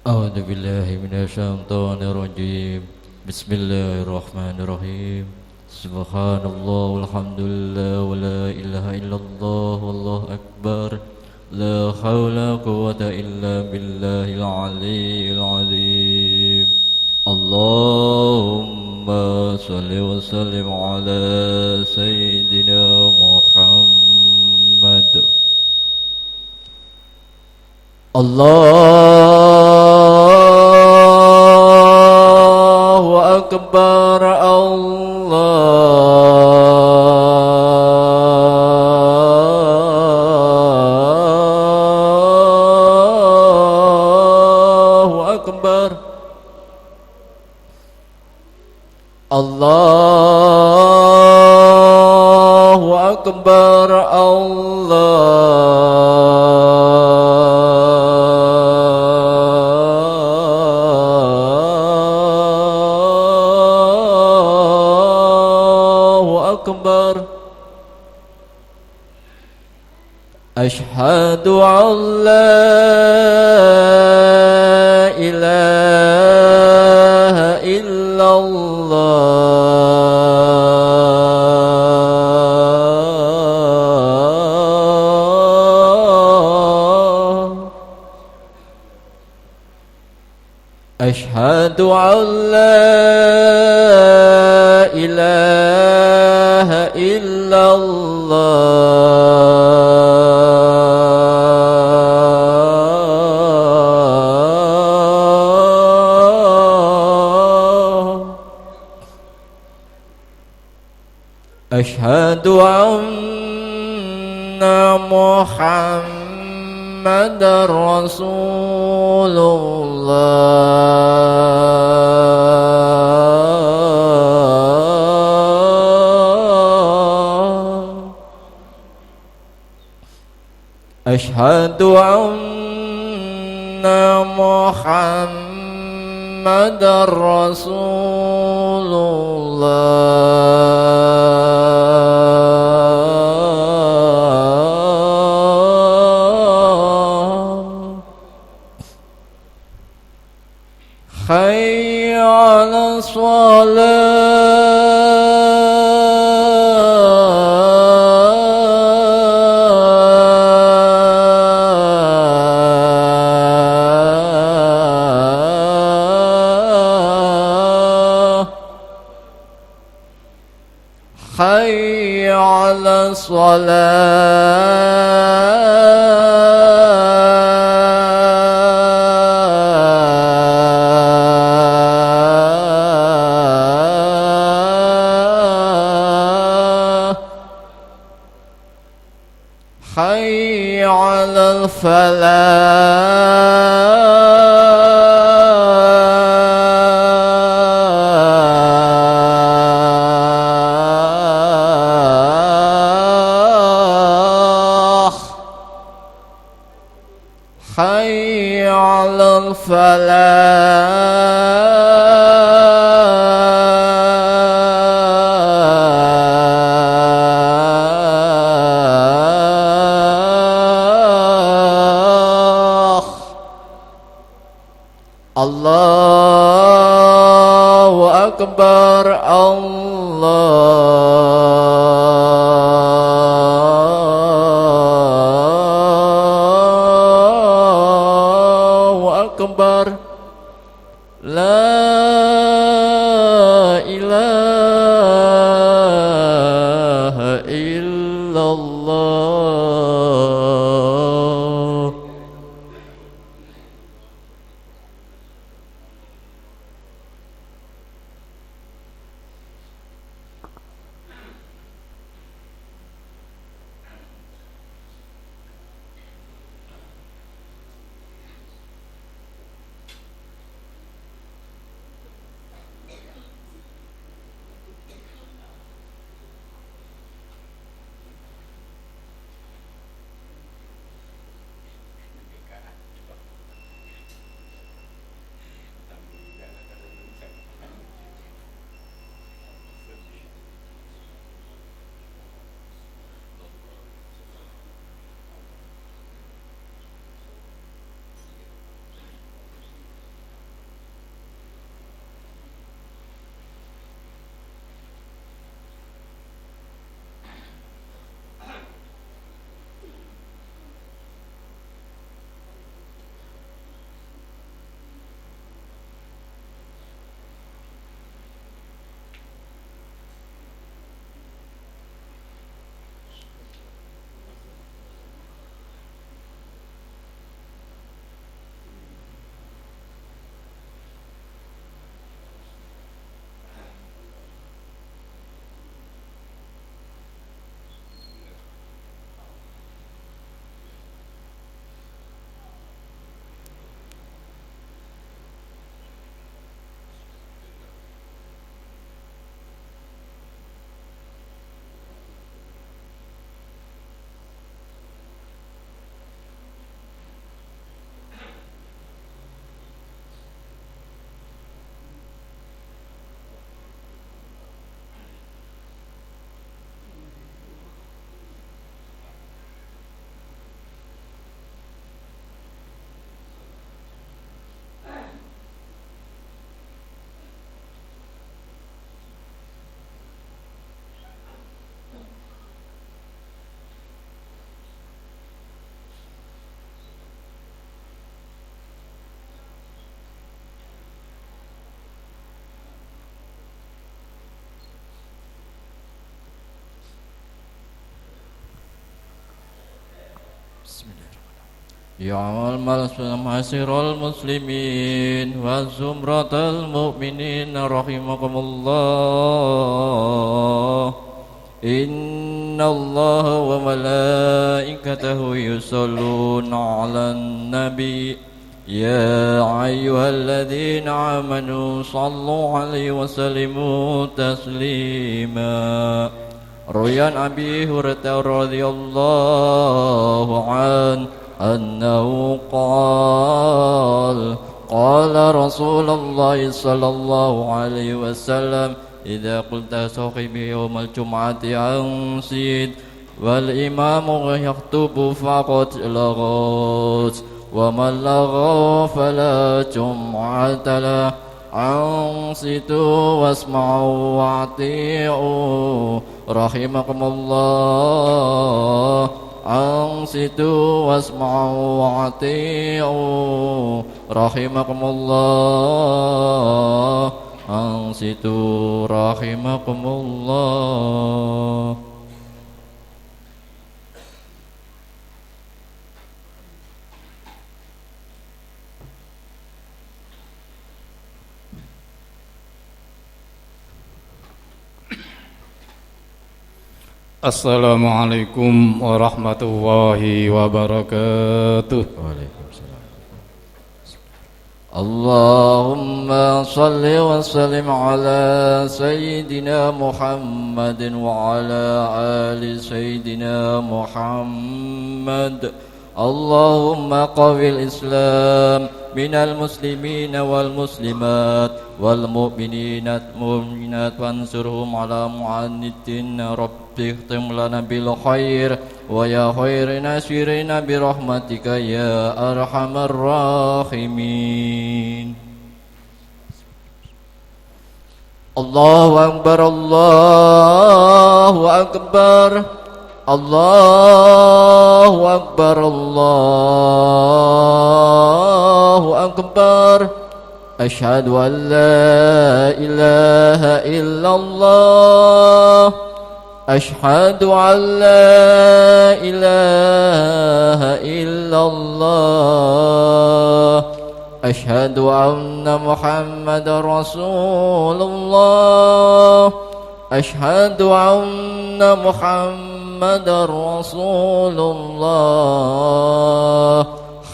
أعوذ بالله من الشيطان الرجيم. بسم الله الرحمن الرحيم. سبحان الله والحمد لله ولا إله إلا الله والله أكبر. لا حول ولا قوة إلا بالله العلي العظيم. اللهم صل وسلم على سيدنا محمد. الله أكبر. الله أكبر. الله أكبر. الله أكبر. أشهد أن لا إله إلا الله. أشهد أن لا إله إلا الله. أشهد أن محمد رسول الله. أشهد أن محمد رسول الله. حي على الصلاة. حي على الصلاة. حي على الفلاح. حي على الفلاح. الله أكبر. الله أكبر. لا إله إلا الله. يا معاشر المسلمين وزمرة المؤمنين رحمكم الله إن الله وملائكته يصلون على النبي يا أيها الذين آمنوا صلوا عليه وسلموا تسليما روي عن أبي هريرة رضي الله عنه أنه قال رسول الله صلى الله عليه وسلم إذا قلت صاحبي يوم الجمعة أنصت والإمام يخطب فقد لغت ومن لغى فلا جمعة له أنصتوا واسمعوا وأطيعوا رحمكم الله أنصتوا واسمعوا وأطيعوا رحمكم الله أنصتوا رحمكم الله. Assalamualaikum warahmatullahi wabarakatuh. Waalaikumsalam. Allahumma salli wa sallim ala Sayyidina Muhammadin wa ala ali Sayyidina Muhammad. Allahumma qawil Islam minal muslimina wal muslimat wal mu'minina mu'minat wansurhum ala mu'annitin rabbi ikhtim lana bil khair wa ya khairin asirina bi rahmatika ya arhamar rahimin. Allahu akbar Allahu akbar Allahu akbar Allahu akbar Asyhadu an la ilaha illallah Asyhadu an la ilaha illallah Asyhadu anna Muhammadar Rasulullah Asyhadu anna Muhammadar Rasulullah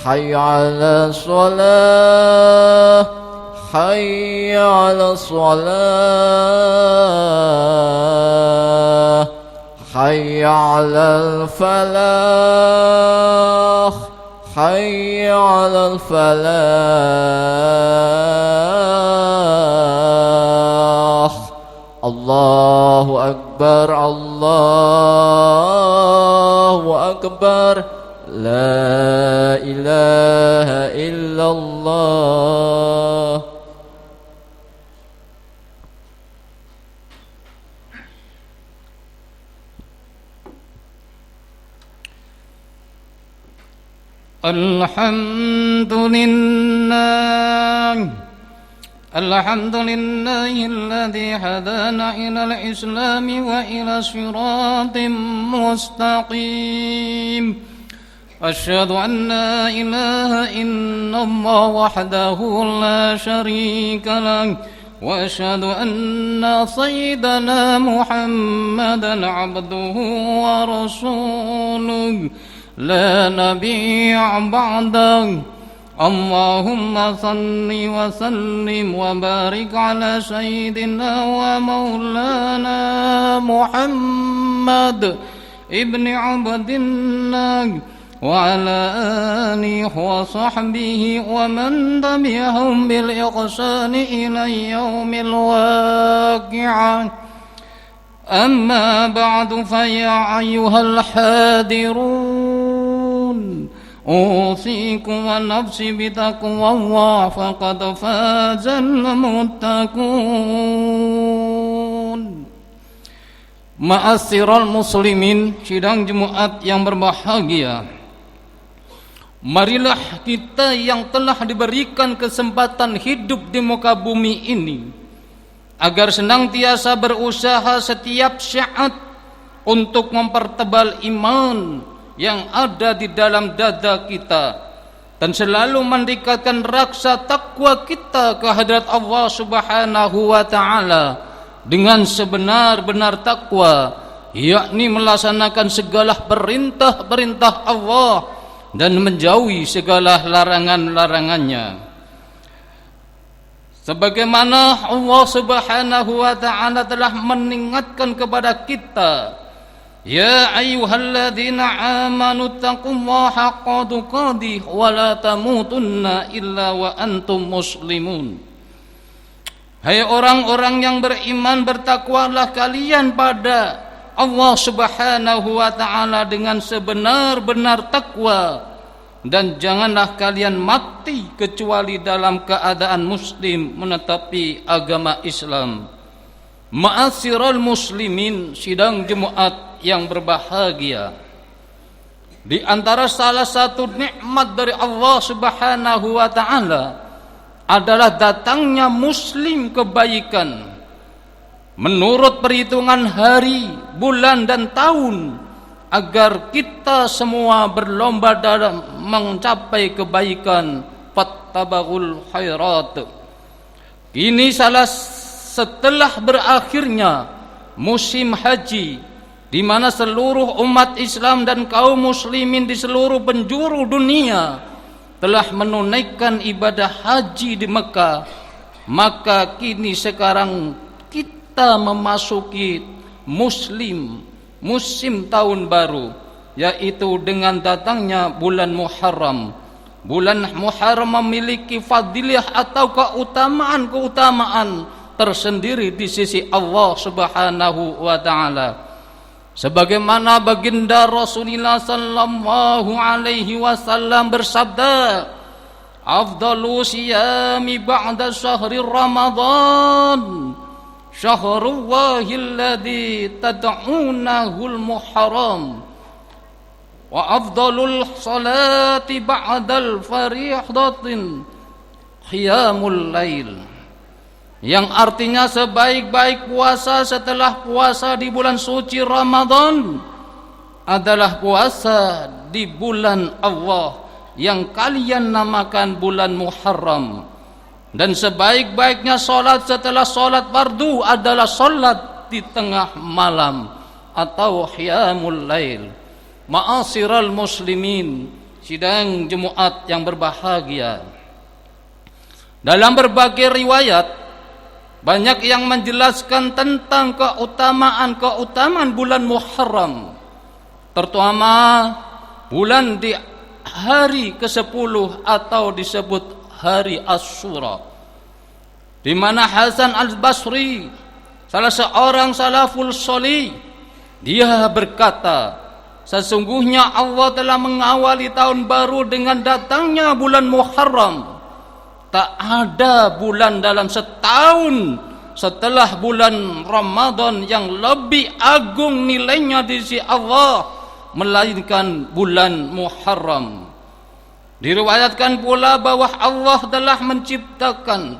Hayya 'ala shalah Hayya 'ala shalah Hayya 'alal falah Hayya 'alal falah Allahu akbar Allahu akbar La ilaha illallah. Alhamdulillahilladzi hadana ilal islami wa ila siratim mustaqim. Asyhadu an la ilaha illallah wahdahu la syarika lah wa asyhadu anna sayyidana Muhammadan abduhu wa rasuluh la nabiyya ba'dah. Allahumma salli wa sallim wa barik ala sayyidina wa maulana Muhammad ibni Abdillah wa ala alihi wa sahbihi wa man tabi'ahum bil ihsani ila yaumil waqi'ah. Amma ba'du fa ya ayyuhal hadirun usikum wa nafsi bitaqwallah faqad fazal muttaqun. Ma'asyiral muslimin, sidang Jumat yang berbahagia, marilah kita yang telah diberikan kesempatan hidup di muka bumi ini agar senantiasa berusaha setiap saat untuk mempertebal iman yang ada di dalam dada kita dan selalu mendekatkan rasa takwa kita ke hadirat Allah Subhanahu wa taala dengan sebenar-benar takwa, yakni melaksanakan segala perintah-perintah Allah dan menjauhi segala larangan-larangannya. Sebagaimana Allah Subhanahu wa taala telah mengingatkan kepada kita, ya ayyuhalladzina amanu taqullaha haqqa tuqatih wa la tamutunna illa wa antum muslimun. Hai orang-orang yang beriman, bertakwalah kalian pada Allah Subhanahu wa taala dengan sebenar-benar takwa, dan janganlah kalian mati kecuali dalam keadaan muslim menetapi agama Islam. Ma'asyiral muslimin, sidang jemaat yang berbahagia, di antara salah satu nikmat dari Allah Subhanahu wa taala adalah datangnya muslim kebaikan menurut perhitungan hari, bulan dan tahun, agar kita semua berlomba dalam mencapai kebaikan. Fattabaqul khairat. Ini setelah berakhirnya musim haji, di mana seluruh umat Islam dan kaum muslimin di seluruh penjuru dunia telah menunaikan ibadah haji di Mekah, maka kini sekarang kita memasuki musim tahun baru, yaitu dengan datangnya bulan Muharram. Bulan Muharram memiliki fadilah atau keutamaan tersendiri di sisi Allah Subhanahu wa taala. Sebagaimana baginda Rasulullah sallallahu alaihi wasallam bersabda, afdalu siyami ba'da syahri Ramadan syahrullahil ladzi tad'unahul muharram, wa afdalul salati ba'dal fariidatin qiyamul lail. Yang artinya sebaik-baik puasa setelah puasa di bulan suci Ramadan adalah puasa di bulan Allah yang kalian namakan bulan Muharram. Dan sebaik-baiknya solat setelah solat fardu adalah solat di tengah malam atau qiyamul lail. Ma'asyiral muslimin, sidang jemaat yang berbahagia, dalam berbagai riwayat banyak yang menjelaskan tentang keutamaan bulan Muharram, terutama bulan di hari ke-10 atau disebut hari Asyura, di mana Hasan al-Basri, salah seorang salaful sholih, dia berkata, sesungguhnya Allah telah mengawali tahun baru dengan datangnya bulan Muharram. Tak ada bulan dalam setahun setelah bulan Ramadan yang lebih agung nilainya di sisi Allah melainkan bulan Muharram. Diriwayatkan pula bahwa Allah telah menciptakan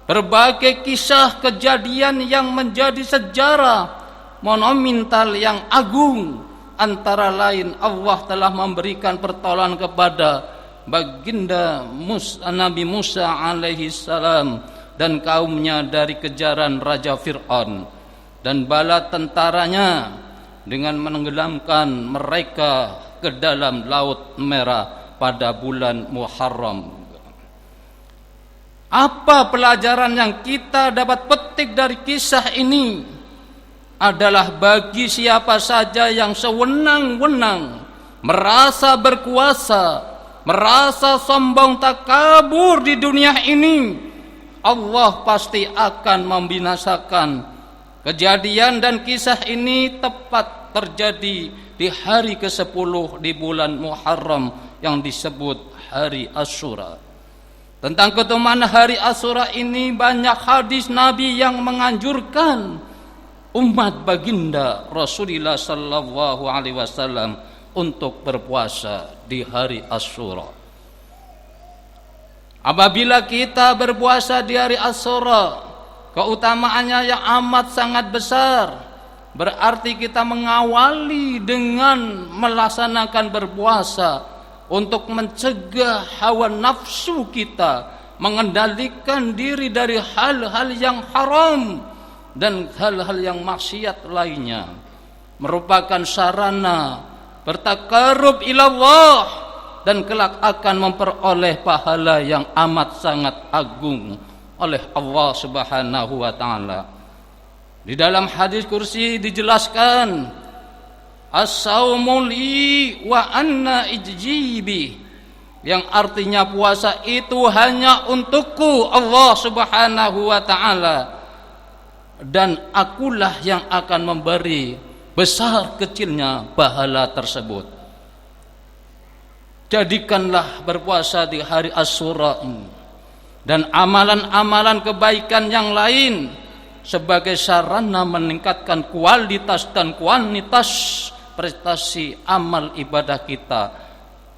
berbagai kisah kejadian yang menjadi sejarah monumental yang agung. Antara lain Allah telah memberikan pertolongan kepada baginda Nabi Musa alaihi salam dan kaumnya dari kejaran Raja Fir'aun dan bala tentaranya dengan menenggelamkan mereka ke dalam Laut Merah pada bulan Muharram. Apa pelajaran yang kita dapat petik dari kisah ini? Adalah bagi siapa saja yang sewenang-wenang merasa berkuasa, merasa sombong takabur di dunia ini, Allah pasti akan membinasakan. Kejadian dan kisah ini tepat terjadi di hari ke-10 di bulan Muharram yang disebut hari Asyura. Tentang keutamaan hari Asyura ini banyak hadis Nabi yang menganjurkan umat baginda Rasulullah sallallahu alaihi wasallam untuk berpuasa di hari Asyura. Apabila kita berpuasa di hari Asyura, keutamaannya yang amat sangat besar. Berarti kita mengawali dengan melaksanakan berpuasa untuk mencegah hawa nafsu kita, mengendalikan diri dari hal-hal yang haram dan hal-hal yang maksiat lainnya, merupakan sarana bertakarub ilallah dan kelak akan memperoleh pahala yang amat sangat agung oleh Allah Subhanahu wa taala. Di dalam hadis kursi dijelaskan, as-saumu li wa anna ijjibi, yang artinya puasa itu hanya untukku Allah Subhanahu wa taala, dan akulah yang akan memberi besar kecilnya pahala tersebut. Jadikanlah berpuasa di hari Asyura ini dan amalan-amalan kebaikan yang lain sebagai sarana meningkatkan kualitas dan kuantitas prestasi amal ibadah kita,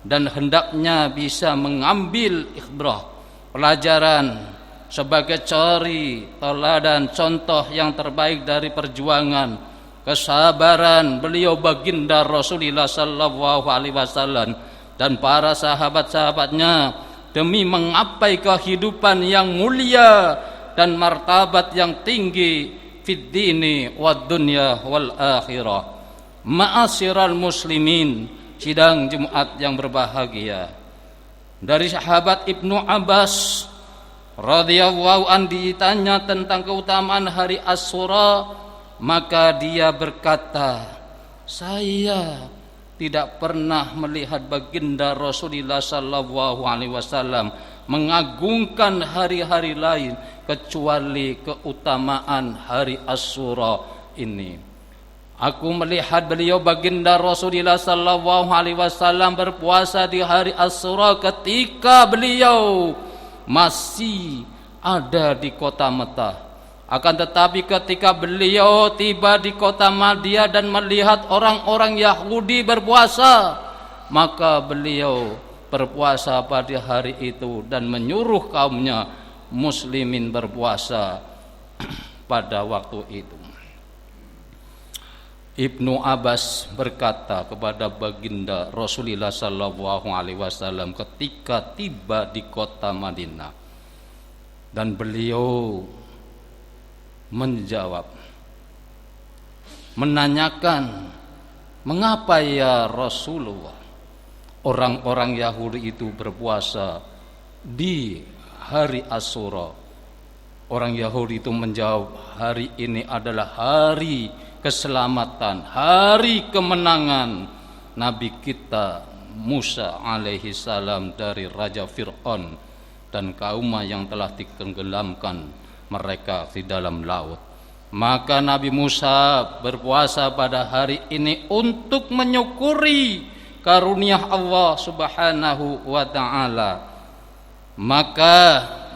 dan hendaknya bisa mengambil ibrah, pelajaran sebagai cari teladan contoh yang terbaik dari perjuangan kesabaran beliau baginda Rasulullah sallallahu alaihi wasallam dan para sahabat-sahabatnya demi menggapai kehidupan yang mulia dan martabat yang tinggi fid dini wad dunya wal akhirah. Ma'asyiral muslimin, sidang Jumat yang berbahagia. Dari sahabat Ibnu Abbas radhiyallahu an ditanya tentang keutamaan hari Asyura, maka dia berkata, saya tidak pernah melihat baginda Rasulullah sallallahu alaihi wasallam mengagungkan hari-hari lain kecuali keutamaan hari Asyura ini. Aku melihat beliau baginda Rasulullah sallallahu alaihi wasallam berpuasa di hari Asyura ketika beliau masih ada di kota Mekah. Akan tetapi ketika beliau tiba di kota Madinah dan melihat orang-orang Yahudi berpuasa, maka beliau berpuasa pada hari itu dan menyuruh kaumnya muslimin berpuasa pada waktu itu. Ibnu Abbas berkata kepada baginda Rasulullah sallallahu alaihi wasallam ketika tiba di kota Madinah, dan beliau menjawab, menanyakan, mengapa ya Rasulullah orang-orang Yahudi itu berpuasa di hari Asyura? Orang Yahudi itu menjawab, hari ini adalah hari keselamatan, hari kemenangan Nabi kita Musa alaihi salam dari Raja Fir'aun dan kaumnya yang telah ditenggelamkan mereka di dalam laut. Maka Nabi Musa berpuasa pada hari ini untuk menyukuri karunia Allah Subhanahu wa ta'ala. Maka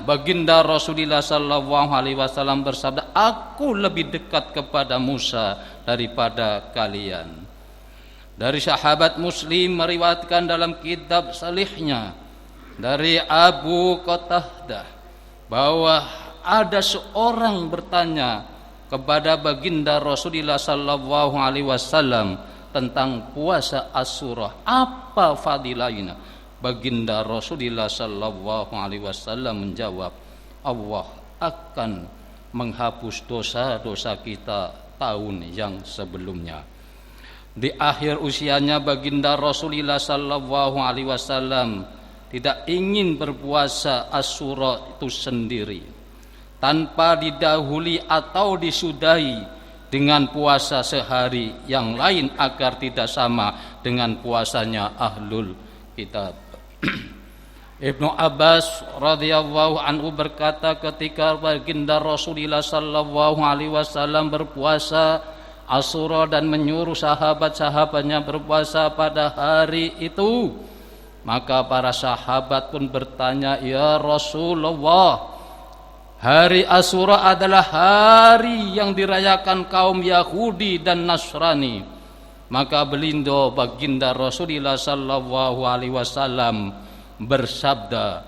baginda Rasulullah sallallahu alaihi wasallam bersabda, aku lebih dekat kepada Musa daripada kalian. Dari sahabat Muslim meriwayatkan dalam kitab salihnya dari Abu Qatadah bahwa ada seorang bertanya kepada baginda Rasulullah sallallahu alaihi wasallam tentang puasa Asyura, apa fadilahnya? Baginda Rasulullah sallallahu alaihi wasallam menjawab, Allah akan menghapus dosa-dosa kita tahun yang sebelumnya. Di akhir usianya baginda Rasulullah sallallahu alaihi wasallam tidak ingin berpuasa Asyura itu sendiri tanpa didahului atau disudahi dengan puasa sehari yang lain agar tidak sama dengan puasanya ahlul kitab. Ibnu Abbas radhiyallahu anhu berkata ketika baginda Rasulullah sallallahu alaihi wasallam berpuasa Asyura dan menyuruh sahabat-sahabatnya berpuasa pada hari itu, maka para sahabat pun bertanya, ya Rasulullah, hari Asyura adalah hari yang dirayakan kaum Yahudi dan Nasrani. Maka beliau baginda Rasulullah sallallahu alaihi wasallam bersabda,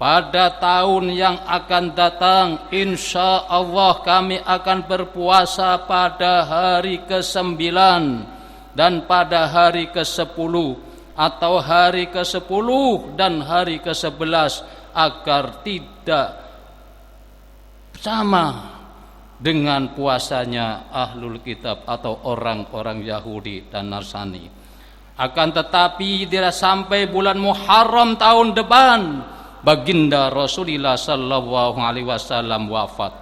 pada tahun yang akan datang insya Allah kami akan berpuasa pada hari ke-9 dan pada hari ke-10 atau hari ke-10 dan hari ke-11 agar tidak sama dengan puasanya ahlul kitab atau orang-orang Yahudi dan Nasrani. Akan tetapi tidak sampai bulan Muharram tahun depan baginda Rasulullah sallallahu alaihi wasallam wafat.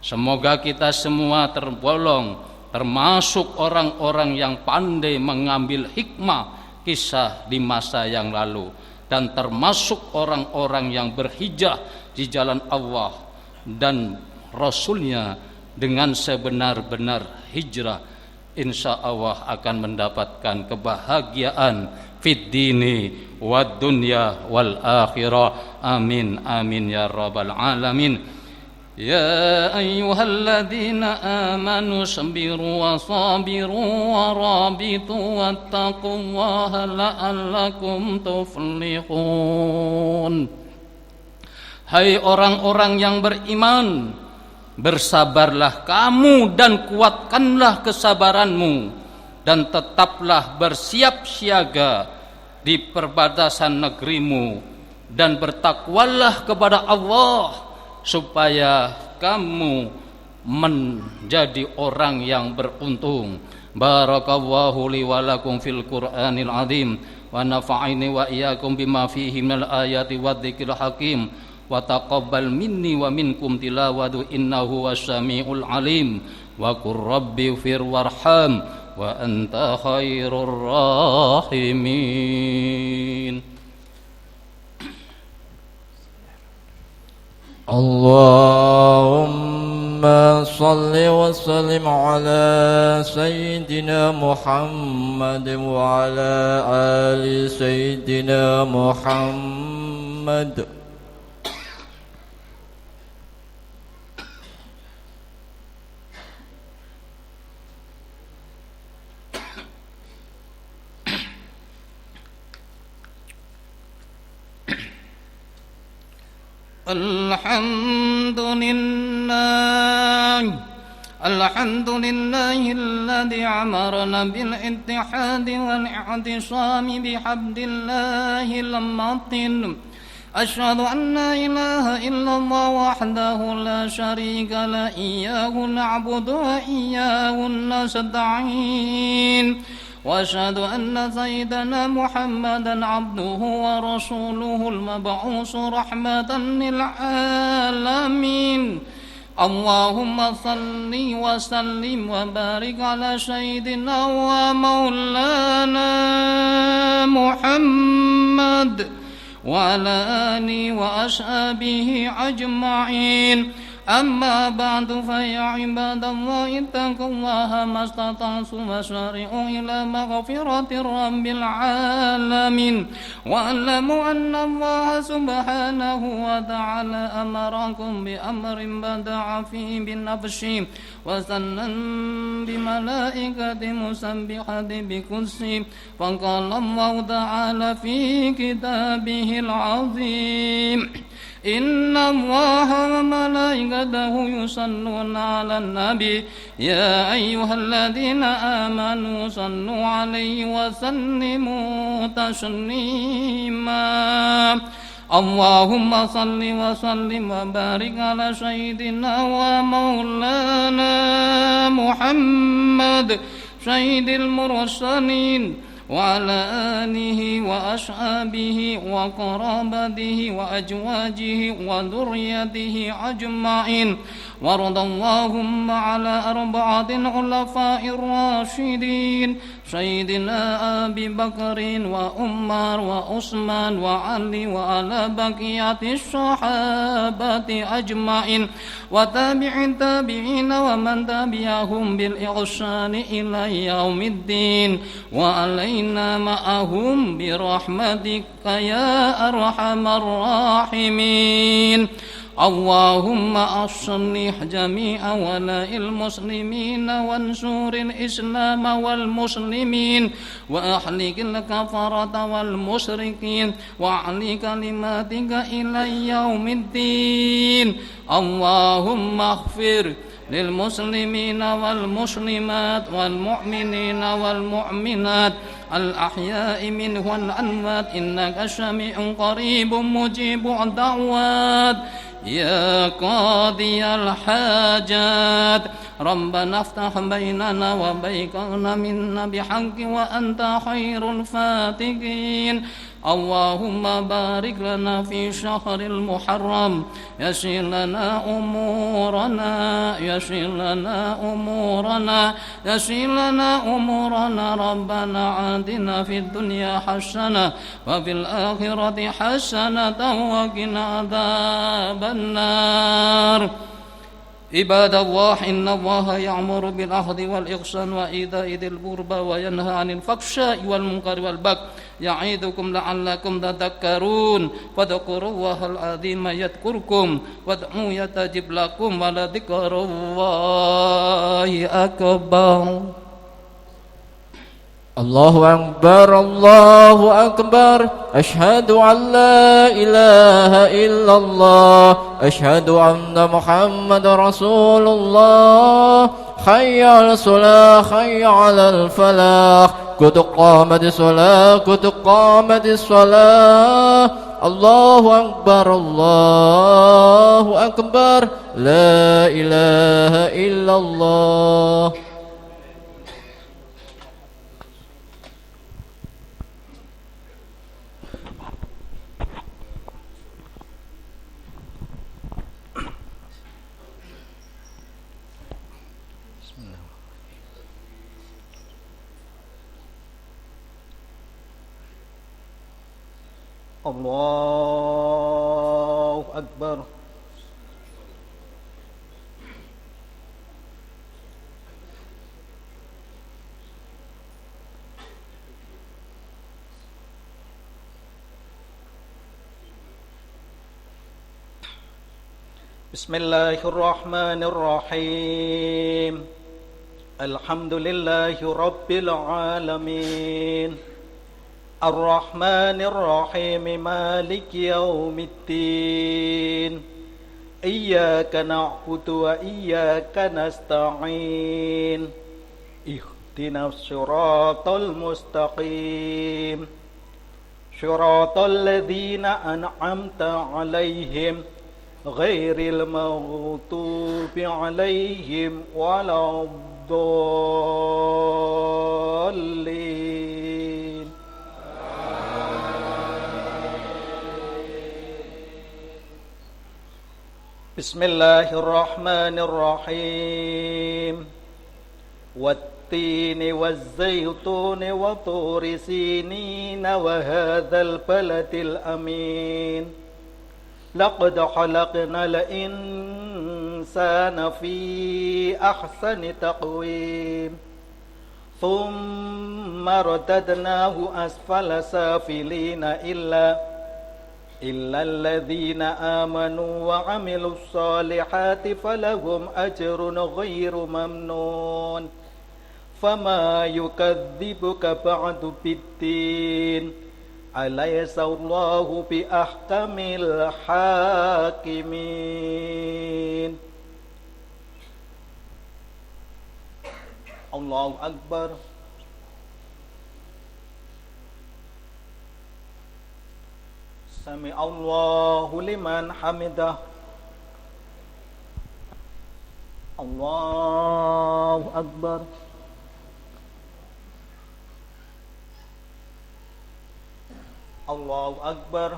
Semoga kita semua tergolong termasuk orang-orang yang pandai mengambil hikmah kisah di masa yang lalu dan termasuk orang-orang yang berhijrah di jalan Allah dan Rasulnya dengan sebenar-benar hijrah, insya Allah akan mendapatkan kebahagiaan fid dini wad dunya wal akhirah. Amin amin ya rabbal alamin. يا أيها الذين آمنوا اصبروا وصابروا ورابطوا واتقوا الله لعلكم تفلحون. Hai orang-orang yang beriman, bersabarlah kamu dan kuatkanlah kesabaranmu, dan tetaplah bersiap siaga di perbatasan negerimu, dan bertakwalah kepada Allah supaya kamu menjadi orang yang beruntung. Barakallahu li wa lakum fil Qur'anil azim wa nafa'ini wa iyyakum bima fihi minal ayati wadh-dzikril hakim wa taqabbal minni wa minkum tilawatu innahu was-sami'ul alim wa qur rabbi fir warham wa anta khairur rahimin. Allahumma salli wa sallim ala Sayyidina Muhammad wa ala ali Sayyidina Muhammad. الحمد لله الذي أمرنا بالاتحاد والاعتصام بحبل الله المتين. أشهد أن لا إله إلا الله وحده لا شريك له إياه نعبد وإياه نستعين. وأشهد أن سيدنا محمدا عبده ورسوله المبعوث رحمة للعالمين. اللهم صل وسلم وبارك على سيدنا ومولانا محمد وعلى آله وأصحابه أجمعين. أما بعد فيا عباد الله اتقوا الله ما استطعتم وسارعوا إلى مغفرة رب العالمين واعلموا أن الله سبحانه وتعالى أمركم بأمر بدأ فيه بنفسه وثنى بملائكة مسبحة بقدسه. فقال الله تعالى في كتابه العظيم إن الله وملائكته يصلون على النبي يا أيها الذين آمنوا صلوا عليه وسلموا تسليما. اللهم صل وسلم وبارك على سيدنا ومولانا محمد سيد المرسلين وعلى آله وأصحابه وقرابته وأزواجه وذريته أجمعين. وارض اللهم على 4 خلفاء الراشدين سيدنا أبي بكر وعمر وعثمان وعلي وعلى بقية الصحابة أجمعين وتابع التابعين ومن تبعهم بالإحسان إلى يوم الدين وعلينا معهم برحمتك يا أرحم الراحمين. اللهم أصلح جميع ولاء المسلمين وانصر الإسلام والمسلمين وأحلق الكفرة والمشركين وأعلي كلماتك إلى يوم الدين. اللهم اغفر للمسلمين والمسلمات والمؤمنين والمؤمنات الأحياء منه والأموات إنك سميع قريب مجيب الدعوات يا قاضي الحاجات ربنا افتح بيننا وبيننا منا بحق وأنت خير الفاتحين اللهم بارك لنا في شهر المحرم يسر لنا أمورنا يسر لنا أمورنا يسر لنا أمورنا ربنا آتنا في الدنيا حسنة وفي الآخرة حسنة وقنا عذاب النار عباد الله إن الله يأمر بالعدل والإحسان وإيتاء ذي القربى وينهى عن الفحشاء والمنكر والبغي يعظكم لعلكم تذكرون فاذكروا الله العظيم يذكركم وادعوه يستجب لكم ولذكر الله أكبر الله أكبر الله أكبر أشهد أن لا إله إلا الله أشهد أن محمد رسول الله حي على الصلاة حي على الفلاح قد قامت الصلاة قد قامت الصلاة الله أكبر الله أكبر لا إله إلا الله الله أكبر بسم الله الرحمن الرحيم الحمد لله رب العالمين الرحمن الرحيم مالك يوم الدين إياك نعبد وإياك نستعين اهدنا الصراط المستقيم صراط الذين أنعمت عليهم غير المغضوب عليهم ولا الضالين بسم الله الرحمن الرحيم والتين والزيتون وطور سينين وهذا البلد الأمين لقد خلقنا الإنسان في أحسن تقويم ثم رددناه أسفل سافلين إلا الذين آمنوا وعملوا الصالحات فلهم أجر غير ممنون فما يكذبك بعد بالدين أليس الله بأحكم الحاكمين الله أكبر سمع الله لمن حمده الله أكبر الله أكبر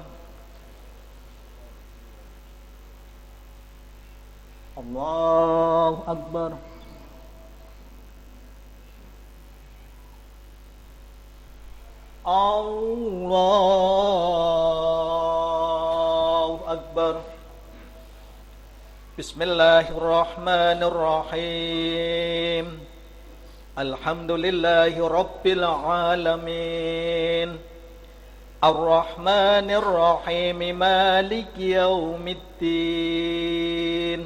الله أكبر الله أكبر بسم الله الرحمن الرحيم الحمد لله رب العالمين الرحمن الرحيم مالك يوم الدين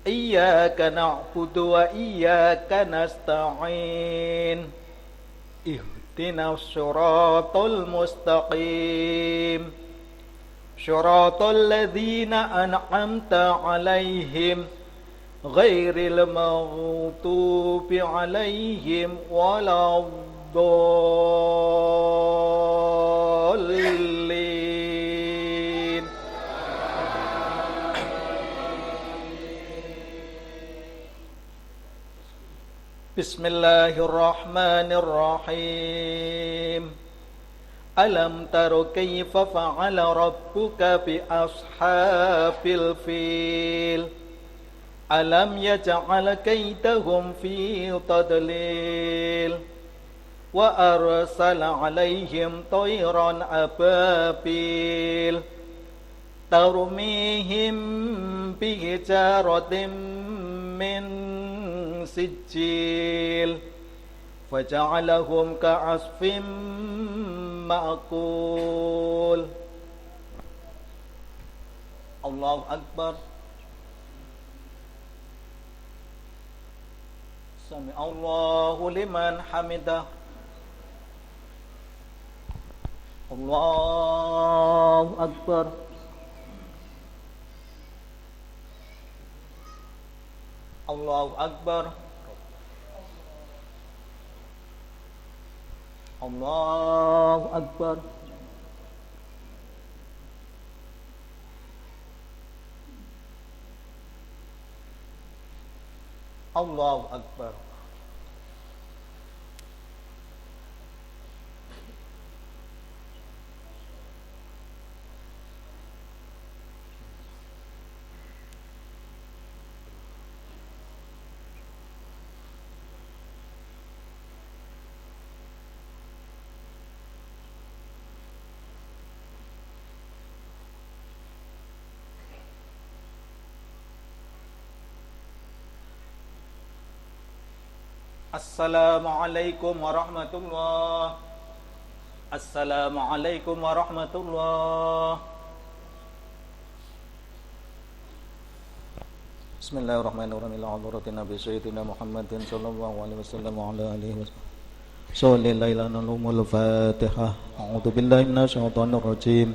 إياك نعبد وإياك نستعين اهدنا الصراط المستقيم صراط الذين أنعمت عليهم غير المغضوب عليهم ولا الضالين. بسم الله الرحمن الرحيم. ألم تر كيف فعل ربك بأصحاب الفيل ألم يجعل كيدهم في تضليل وأرسل عليهم طيرا أبابيل ترميهم بحجارة من سجيل فجعلهم كعصف مأكول. الله أكبر. سمع الله لمن حمده. الله أكبر. الله أكبر. الله أكبر. الله أكبر. Assalamualaikum warahmatullah. Assalamualaikum warahmatullah. Bismillahirrahmanirrahim. Al-Hadratin Nabi Sayyidina Muhammadin sallallahu alaihi wasallam wa ala alihi wasallam. Sallallahu al-Fatihah. A'udzu billahi minasyaitonir rajim.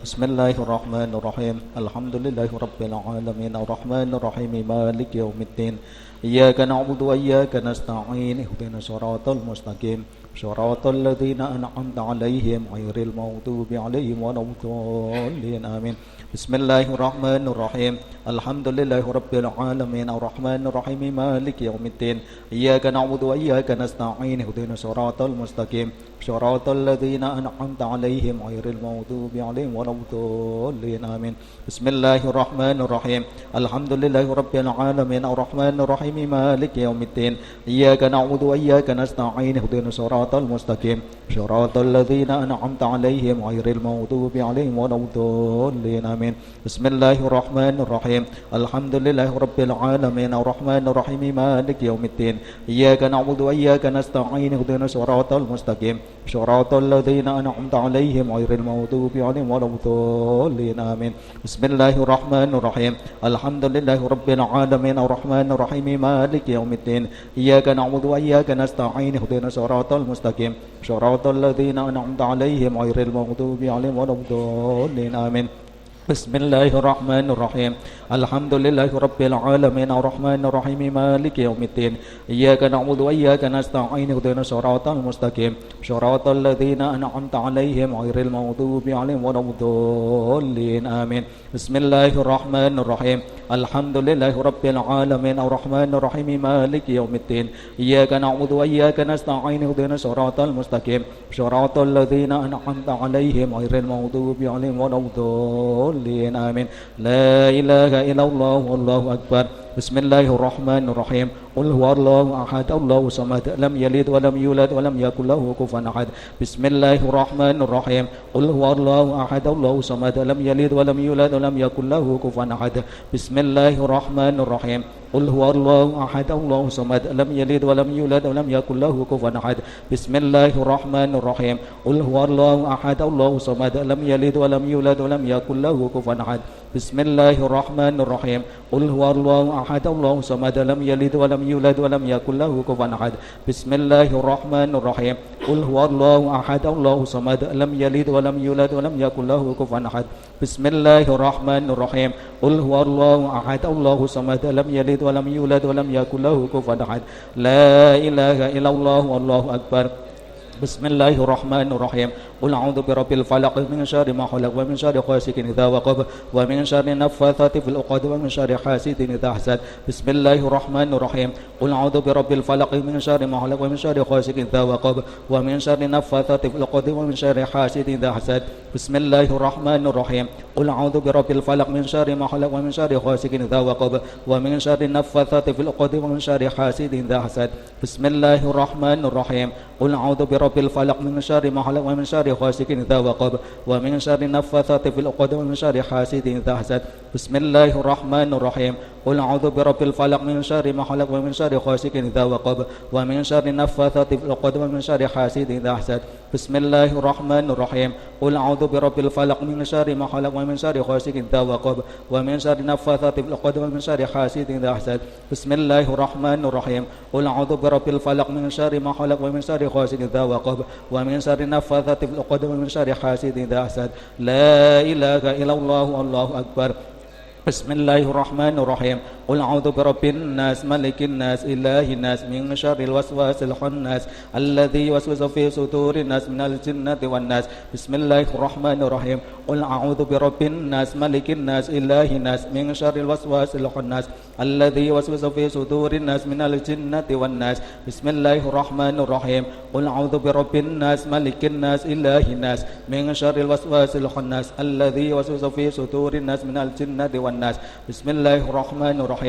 Bismillahirrahmanirrahim. Alhamdulillahi rabbil alamin. Ar-Rahmanir Rahim. Maliki yaumiddin. إياك نعبد وإياك نستعين اهدنا الصراط المستقيم صراط الذين أنعمت عليهم غير المغضوب عليهم ولا الضالين آمين. بسم الله الرحمن الرحيم. الحمد لله رب العالمين. الرحمن الرحيم. مالك يوم الدين. إياك نعبد وإياك نستعين اهدنا الصراط المستقيم صراط الذين أنعمت عليهم غير المغضوب عليهم ولا الضالين آمين. بسم الله الرحمن الرحيم. الحمد لله رب العالمين. الرحمن الرحيم. مالك يوم الدين. إياك نعبد وإياك نستعين اهدنا الصراط المستقيم صراط الذين أنعمت عليهم غير المغضوب عليهم ولا الضالين آمين. بسم الله الرحمن الرحيم. الحمد لله رب العالمين. الرحمن الرحيم. مالك يوم الدين. إياك نعبد وإياك نستعين اهدنا الصراط المستقيم صراط الذين أنعمت عليهم غير المغضوب عليهم ولا الضالين آمين. بسم الله الرحمن الرحيم. الحمد لله رب العالمين. الرحمن الرحيم. مالك يوم الدين. إياك نعبد وإياك نستعين اهدنا الصراط المستقيم صراط الذين أنعمت عليهم غير المغضوب عليهم ولا الضالين آمين. بسم الله الرحمن الرحيم. الحمد لله رب العالمين. الرحمن الرحيم. مالك يوم الدين. إياك نعبد وإياك نستعين اهدنا الصراط المستقيم صراط الذين أنعمت عليهم غير المغضوب عليهم ولا الضالين آمين. بسم الله الرحمن الرحيم. الحمد لله رب العالمين. الرحمن الرحيم. مالك يوم الدين. إياك نعبد وإياك نستعين اهدنا الصراط المستقيم صراط الذين أنعمت عليهم غير المغضوب عليهم ولا الضالين آمين. لا إله إلا الله والله أكبر. بسم الله الرحمن الرحيم. قل هو الله أحد الله الصمد لم يلد ولم يولد ولم يكن له كفوا أحد. بسم الله الرحمن الرحيم. قل هو الله أحد الله الصمد لم يلد ولم يولد ولم يكن له كفوا أحد. بسم الله الرحمن الرحيم. قل هو الله أحد الله الصمد لم يلد ولم يولد ولم يكن له كفوا أحد. بسم الله الرحمن الرحيم. قل هو الله أحد الله الصمد لم يلد ولم يولد ولم يكن له كفوا أحد. بسم الله الرحمن الرحيم. قل هو الله أحد الله الصمد لم يلد ولم يولد ولم يكن له كفوا أحد. بسم الله الرحمن الرحيم. قل هو الله أحد الله الصمد لم يلد ولم يولد ولم يكن له كفوا أحد. بسم الله الرحمن الرحيم. قل هو الله أحد الله الصمد لم يلد yalid wa lam yulad wa lam yakul lahu kufuwan ahad. La ilaha illallah wallahu akbar. Bismillahirrahmanirrahim. Qul a'udzu birabbil falaq min syarri ma khalaq wa min syarri ghasiqin idza waqab wa min syarri naffatsati fil 'uqad wa min syarri hasidin idza hasad. Bismillahirrahmanirrahim. Qul a'udzu birabbil falaq min syarri ma khalaq wa min syarri ghasiqin idza waqab wa min syarri naffatsati fil 'uqad wa min syarri hasidin idza hasad. Bismillahirrahmanirrahim. Qul a'udzu birabbil falaq min syarri ma khalaq wa min syarri ghasiqin idza waqab wa min syarri naffatsati fil 'uqad wa min syarri hasidin idza hasad. Bismillahirrahmanirrahim. Qul a'udzu birabbil falaq min syarri ma khalaq wa min syarri ghasiqin idza waqab wa min syarri naffatsati fil 'uqad wa min syarri hasidin idza hasad. Bismillahirrahmanirrahim. Qul a'udzu birabbil falaq min syarri ma khalaq wa min syarri ghasiqin idza waqab wa min syarri naffatsati fil 'uqad wa min syarri hasidin idza hasad. Bismillahirrahmanirrahim. Qul a'udzu birabbil falaq min syarri ma khalaq wa min syarri ghasiqin idza waqab wa min syarri naffatsati fil 'uqad wa min syarri hasidin idza hasad. Bismillahirrahmanirrahim. Qul a'udzu birabbil falaq min syarri ma khalaq wa min syarri ghasiqin idza waqab wa min syarri naffatsati fil 'uqad wa min syarri hasidin idza hasad. La ilaha illallah wallahu akbar. Bismillahirrahmanirrahim. Qul a'udzu birabbin nas malikin nas ilahin nas min syarril waswasil khannas alladzi yuwaswisu fi sudurin nas minal jinnati wan nas. Bismillahirrahmanirrahim. Qul a'udzu birabbin nas malikin nas ilahin nas min syarril waswasil khannas alladzi yuwaswisu fi sudurin nas minal jinnati wan nas. Bismillahirrahmanirrahim. Qul a'udzu birabbin nas malikin nas ilahin nas min syarril waswasil khannas alladzi yuwaswisu fi sudurin nas minal jinnati wan nas. Bismillahirrahmanirrahim.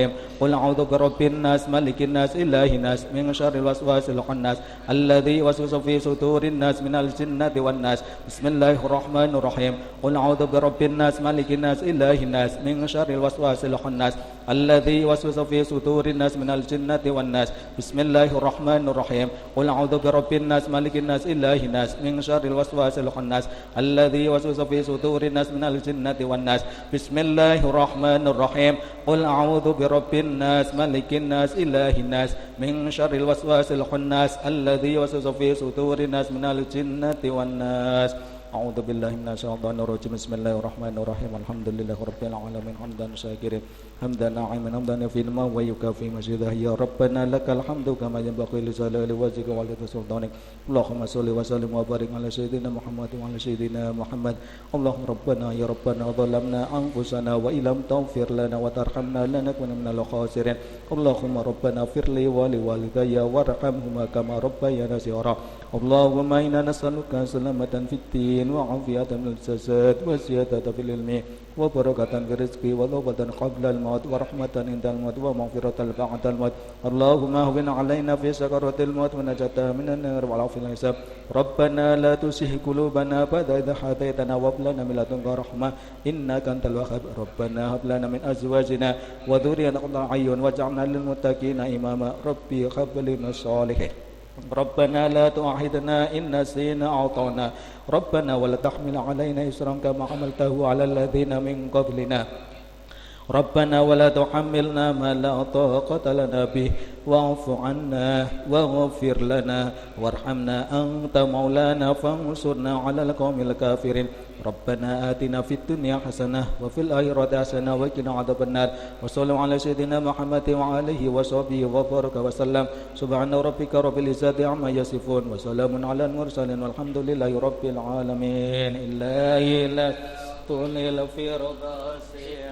Qul a'udzu birabbin nas malikin nas ilahin nas min syarril waswasil khannas alladzi yuwaswisu fi sudurin nas minal jinnati wan nas. Bismillahirrahmanirrahim. Qul a'udzu birabbin nas malikin nas ilahin nas min syarril waswasil khannas alladzi yuwaswisu fi sudurin nas minal jinnati wan nas. Bismillahirrahmanirrahim. Qul a'udzu birabbin nas malikin nas ilahin nas min syarril waswasil khannas alladzi yuwaswisu fi sudurin nas minal jinnati wan nas. Bismillahirrahmanirrahim. Qul a'udzu birabbin nas malikin nas ilahin nas min syarril waswasil khannas alladzi yuwaswisu fi sudurin nas minal jinnati wan nas. A'udzu billahi minasyaitonir rajim. Bismillahirrahmanirrahim. Alhamdulillahirabbil alamin hamdan syakirin hamdan na'iman hamdan yafima wa yukafi mazidah. Ya rabbana lakal hamdu kama yanbaghi li jalali wajhika wa li sultanik. Allahumma shalli wa sallim wa barik ala sayyidina Muhammad wa ala sayyidina Muhammad. Allahumma rabbana ya rabbana dhalamna anfusana wa illam taghfir lana wa tarhamna lanakunanna minal khasirin. Allahumma rabbana firli wa li walidayya warhamhuma kama rabbayana shighara. Allahumma inna nas'aluka salamatan fid din wa afiyatan fil jasad wa ziyadatan fil ilmi wa barakatan fil rizqi wa tawbatan qabla al maut wa rahmatan indal maut wa maghfiratan ba'da al maut. Allahumma hawwin 'alaina fi sakaratil maut wa najata minan nar wa fil hisab. Rabbana la tuzigh qulubana ba'da idh hadaytana wa hab lana min ladunka rahmah innaka antal wahhab. Rabbana hab lana min azwajina wa dhurriyyatina qurrata a'yun waj'alna lil muttaqina imama. Rabbi hab lana shalihin. Rabbana la tu'akhidhna in nasina aw ata'na. Rabbana wa la tahmil 'alaina isran kama hamaltahu 'alal ladzina min qablina. Rabbana wa la tuhammilna ma la taqata lana bih wa'fu 'anna waghfir lana warhamna anta maulana fansurna 'alal qaumil kafirin. Rabbana atina fid dunya hasanah wa fil akhirati hasanah wa qina adzabannar. Wa sallallahu ala sayyidina Muhammadin wa alihi wa sahbihi wa baraka wa sallam. Subhana rabbika rabbil izzati amma yasifun wa salamun alal mursalin walhamdulillahi rabbil alamin. Illahil tunil firdausi